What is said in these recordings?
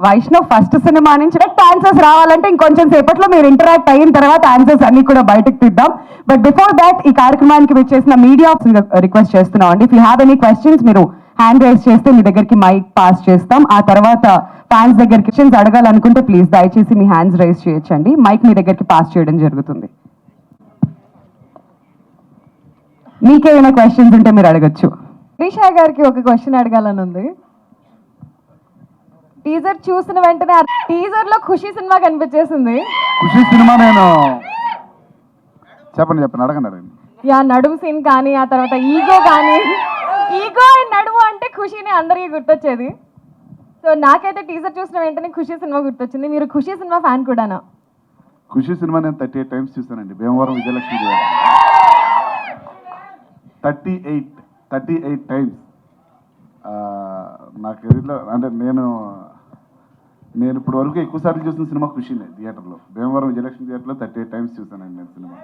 Vaishnav first cinema నుంచి answers రావాలంటే ఇంకొంచెం సేపట్లో మీరు ఇంటరాక్ట్ అయిన తర్వాత ఆన్సర్స్ అన్ని కూడా బయటకు తీద్దాం. బట్ బిఫోర్ దాట్ ఈ కార్యక్రమానికి వచ్చేసిన మీడియా రిక్వెస్ట్ చేస్తున్నాం అండి. If you have any questions మీరు హ్యాండ్ రైజ్ చేస్తే మీ దగ్గరికి మైక్ పాస్ చేస్తాం. ఆ తర్వాత ఫ్యాన్స్ దగ్గరికి క్వశ్చన్స్ అడగాలనుకుంటే ప్లీజ్ దయచేసి మీ హ్యాండ్స్ రైజ్ చేయొచ్చండి. మైక్ మీ దగ్గరికి పాస్ చేయడం జరుగుతుంది. మీకేమైనా క్వశ్చన్స్ ఉంటే మీరు అడగచ్చు. త్రిషా గారికి ఒక క్వశ్చన్ అడగాలని ఉంది. టీజర్ చూసిన వెంటనే టీజర్ లో ఖుషి సినిమా కనిపించేసింది. ఖుషి సినిమా నేను చెప్పండి అడగండి. యా నడుము సీన్ కానీ ఆ తర్వాత ఈగో కానీ ఈగో అండ్ నడుము అంటే ఖుషిని అందరికీ గుర్తొచ్చేది. సో నాకైతే టీజర్ చూసిన వెంటనే ఖుషి సినిమా గుర్తొచ్చింది. మీరు ఖుషి సినిమా ఫ్యాన్ కూడానా? ఖుషి సినిమా నేను 38 టైమ్స్ చూస్తానండి. భీమవరం విజయలక్ష్మి 38 టైమ్స్. నా కెరీర్లో అంటే నేను ఇప్పుడు వరకు ఎక్కువ సార్లు చూసిన సినిమా ఖుషినే థియేటర్లో. భీమవరం విజయలక్ష్మి థియేటర్లో 38 టైమ్స్ చూస్తానండి నేను సినిమా.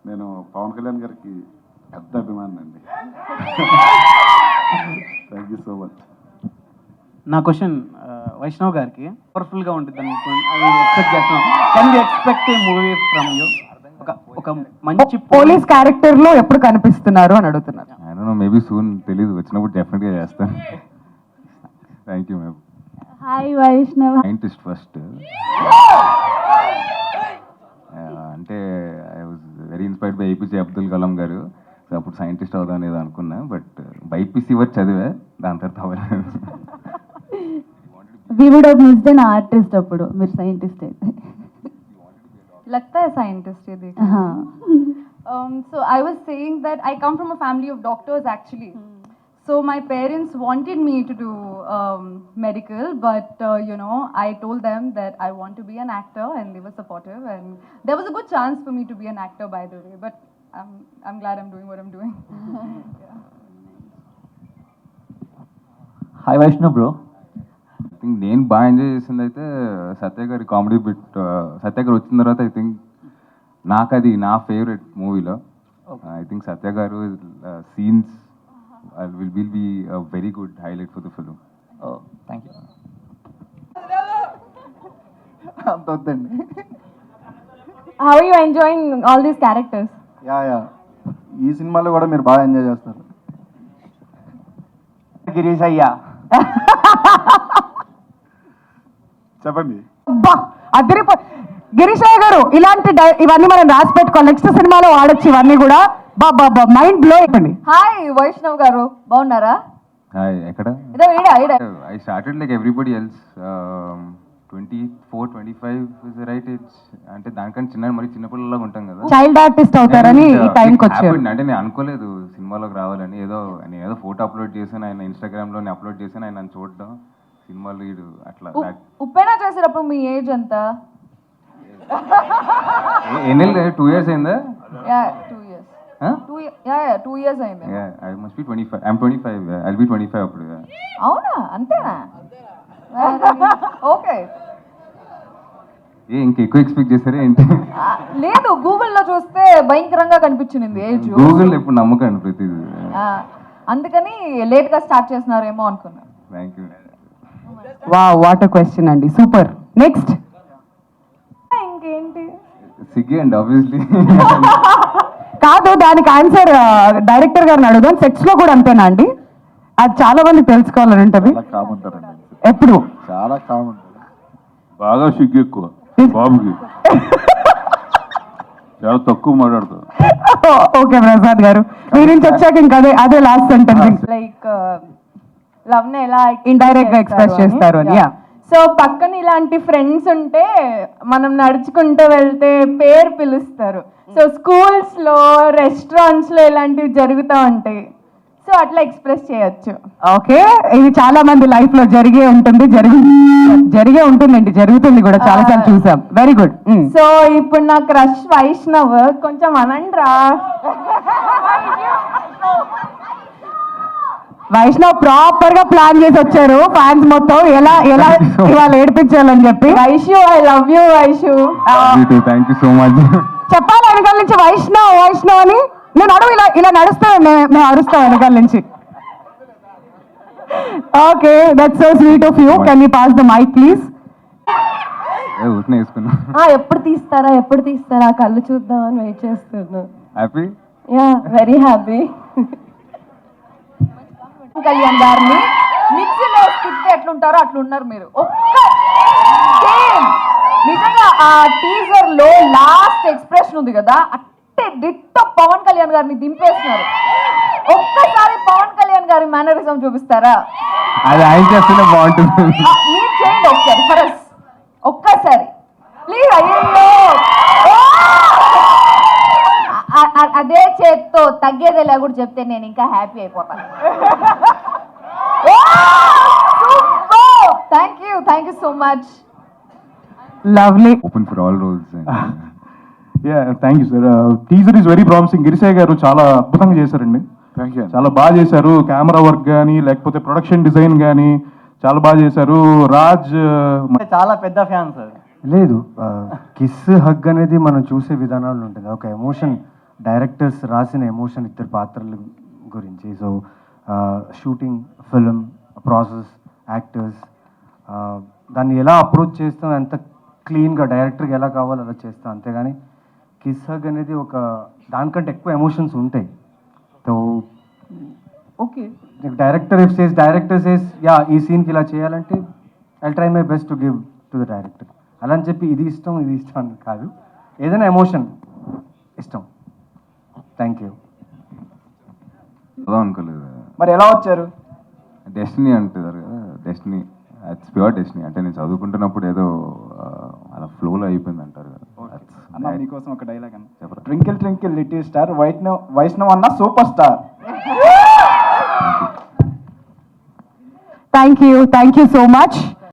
నేను పవన్ కళ్యాణ్ గారికి పెద్ద అభిమాని అండి. Thank you so much. నా క్వశ్చన్ వైష్ణవ్ గారికి పవర్ఫుల్గా ఉంటుంది అది ఎక్స్పెక్ట్ చేస్తున్నాం. Can we expect a movie from you? ఒక మంచి పోలీస్ క్యారెక్టర్ లో ఎప్పుడు కనిపిస్తున్నారు అని అడుగుతున్నారు. I don't know, maybe soon, తెలీదు. వచ్చినప్పుడు డెఫినెట్గా చేస్తాను. Thank you ma'am. Hi Vaishnav. Scientist first అంటే I was very inspired by APJ Abdul Kalam garu. So అప్పుడు సైంటిస్ట్ అవుదాం అనేది అనుకున్నా. బట్ బైపీసీ వరకు చదివా, దాని తర్వాత అవ్వలేదు. We would have missed an artist. అప్పుడు మీరు సైంటిస్ట్ అయితే लगता है साइंटिस्ट ये देख. So I was saying that I come from a family of doctors actually. So my parents wanted me to do medical, but I told them that I want to be an actor, and they were supportive, and there was a good chance for me to be an actor, by the way. But I'm glad I'm doing what I'm doing. Yeah. Hi Vaishnav bro. I think నేను బాగా enjoy చేసింది అయితే సత్య గారి comedy bit. సత్య గారు వచ్చిన తర్వాత I think నాకు అది నా ఫేవరెట్ మూవీలో. ఐ థింక్ సత్య గారు scenes will be a very good highlight for the film. Thank you. అంత వద్దండి. How are you enjoying all these characters? Yeah ఈ సినిమాలో కూడా మీరు బాగా ఎంజాయ్ చేస్తారు. గిరీష్ అయ్యా చెప్పండి. అద్దరిపో గిరీశయ్య గారు, ఇవన్నీ మనం రాసి పెట్టుకోవాలి. నెక్స్ట్ సినిమాలో వాడచ్చు ఇవన్నీ కూడా. బాబా మైండ్ బ్లో అయిపోయింది. హాయ్ వైష్ణవ్ గారు, బాగున్నారా? హాయ్. ఎక్కడ? I started like everybody else. 24-25 is right age. అంటే దానికంటే చిన్నపిల్లలాగా ఉంటాం కదా. చైల్డ్ ఆర్టిస్ట్ అవుతారని ఈ టైంకి వచ్చారు. అంటే నేను అనుకోలేదు సినిమాలోకి రావాలని. నేను ఏదో ఫోటో అప్లోడ్ చేశాను, ఆయన ఇన్స్టాగ్రామ్లో అప్లోడ్ చేశాను, ఆయన నన్ను చూడడం, సినిమా లీడ్ అట్లా. ఉప్పెన చేసేటప్పుడు మీ ఏజ్ ఎంత? ఎన్ని 2 years అయిందా? 2 years. 2 years అయింది. I must be 25. I'm 25. I'll be 25 అప్పుడు. అవునా? అంతేనా? ఓకే. ఇంకెక్కువ ఎక్స్పెక్ట్ చేశారా ఏంటి? లేదు, గూగుల్లో చూస్తే భయంకరంగా కనిపించింది ఏజ్. గూగుల్ ఎప్పుడు నమ్మకండి ప్రతిదీ. అందుకని లేట్ గా స్టార్ట్ చేస్తున్నారేమో అనుకున్నా. Thank you. What a question అండి. సూపర్. నెక్స్ట్ ఇంకేంటి? సిగ్గి అండి ఆబ్వియస్లీ. కాదు, దానికి ఆన్సర్ డైరెక్టర్ గారిని అడుగుదాం. సెట్స్ లో కూడా అంతేనా అండి? అది చాలా మంది తెలుసుకోవాలని ఉంటుంది. ఎప్పుడు చాలా కామన్. బాగా సిగ్గు ఎక్కువ బాబుకి, చాలా తక్కువ మాట్లాడతారు. ఓకే ప్రసాద్ గారు, మీ నుంచి వచ్చాక ఇంకా అదే లాస్ట్ సెంటెన్స్. లైక్ లవ్ ని ఎలా ఇండైరెక్ట్ గా ఎక్స్ప్రెస్ చేస్తారు అని. సో పక్కన ఇలాంటి ఫ్రెండ్స్ ఉంటే మనం నడుచుకుంటూ వెళ్తే పేరు పిలుస్తారు. సో స్కూల్స్ లో, రెస్టారెంట్స్ లో ఇలాంటివి జరుగుతూ ఉంటాయి. సో అట్లా ఎక్స్ప్రెస్ చేయొచ్చు. ఓకే, ఇది చాలా మంది లైఫ్ లో జరిగే ఉంటుందండి, జరుగుతుంది కూడా, చాలా సార్లు చూసాం. Very good. సో ఇప్పుడు నా క్రష్ వైష్ణవ్, కొంచెం అనండ్రా. వైష్ణవ్ ప్రాపర్ గా ప్లాన్ చేసి వచ్చారు. ఫ్యాన్స్ మొత్తం ఎలా ఇవాళ ఏడిపించాలని చెప్పి. Vaishu, I love you Vaishu. Thank you so much. చెప్పాలి వెనకాల నుంచి వైష్ణవ్ అని. నేను అడుగు ఇలా నడుస్తా, మేము అరుస్తాం వెనకాల నుంచి. Okay, that's so sweet of you. Can you pass the mic please? ఊరినే వేసుకున్నా. ఎప్పుడు తీస్తారా కళ్ళు చూద్దామని వెయిట్ చేస్తున్నాను. Happy. Yeah, very happy. Kalyan గారిని మిక్సీలో తిప్పితే ఎట్లుంటారో అట్లున్నారు మీరు. నిజంగా ఆ టీజర్ లో లాస్ట్ ఎక్స్ప్రెషన్ ఉంది కదా, అట్టే డిట్టో పవన్ కళ్యాణ్ గారిని దింపేస్తున్నారు. ఒక్కసారి పవన్ కళ్యాణ్ గారి మేనరిజం చూపిస్తారా? అది ఆయన చేస్తేనే బాగుంటుంది. మీరు చేయండి ఒకసారి ఫరస్, ఒక్కసారి ప్లీజ్. అయ్యో అదే చేత్తో తగ్గేదేలా కూడా చెప్తే నేను ఇంకా హ్యాపీ అయిపోతాను. Thank you so much. Lovely. Open for all roles. Thank you sir. Teaser is very promising. Girisai garu చాలా అద్భుతంగా చేశారండి. Thank you. చాలా బాగా చేశారు. కెమెరా వర్క్ కానీ లేకపోతే ప్రొడక్షన్ డిజైన్ కానీ చాలా బాగా చేశారు. రాజ్ చాలా పెద్ద ఫ్యాన్ సార్. లేదు, కిస్ హగ్ అనేది మనం చూసే విధానాలు ఉంటుంది. ఒక ఎమోషన్, డైరెక్టర్స్ రాసిన ఎమోషన్ ఇద్దరు పాత్రల గురించి. So shooting, film process, actors, దాన్ని ఎలా అప్రోచ్ చేస్తాం, ఎంత క్లీన్గా డైరెక్టర్కి ఎలా కావాలో అలా చేస్తాం. అంతేగాని కిస్ హగ్ అనేది ఒక దానికంటే ఎక్కువ ఎమోషన్స్ ఉంటాయి. So okay, director says yeah ఈ సీన్కి ఇలా చేయాలంటే I try my best to give to the director. అలా అని చెప్పి ఇది ఇష్టం అని కాదు, ఏదైనా ఎమోషన్ ఇష్టం. Thank you. అలా అనుకోలేదు. మరి ఎలా వచ్చారు? డెస్టినీ అంటారు కదా, డెస్టినీ, ఇట్స్ ప్యూర్ డెస్టినీ. అంటే నేను చదువుకుంటున్నప్పుడు ఏదో అలా ఫ్లోలో అయిపోయింది అంటారు కదా. అన్న మీకోసం ఒక డైలాగ్ అన్న. చెప్పరా. Twinkle twinkle little star, Vaishnav అన్న super star. Thank you so much.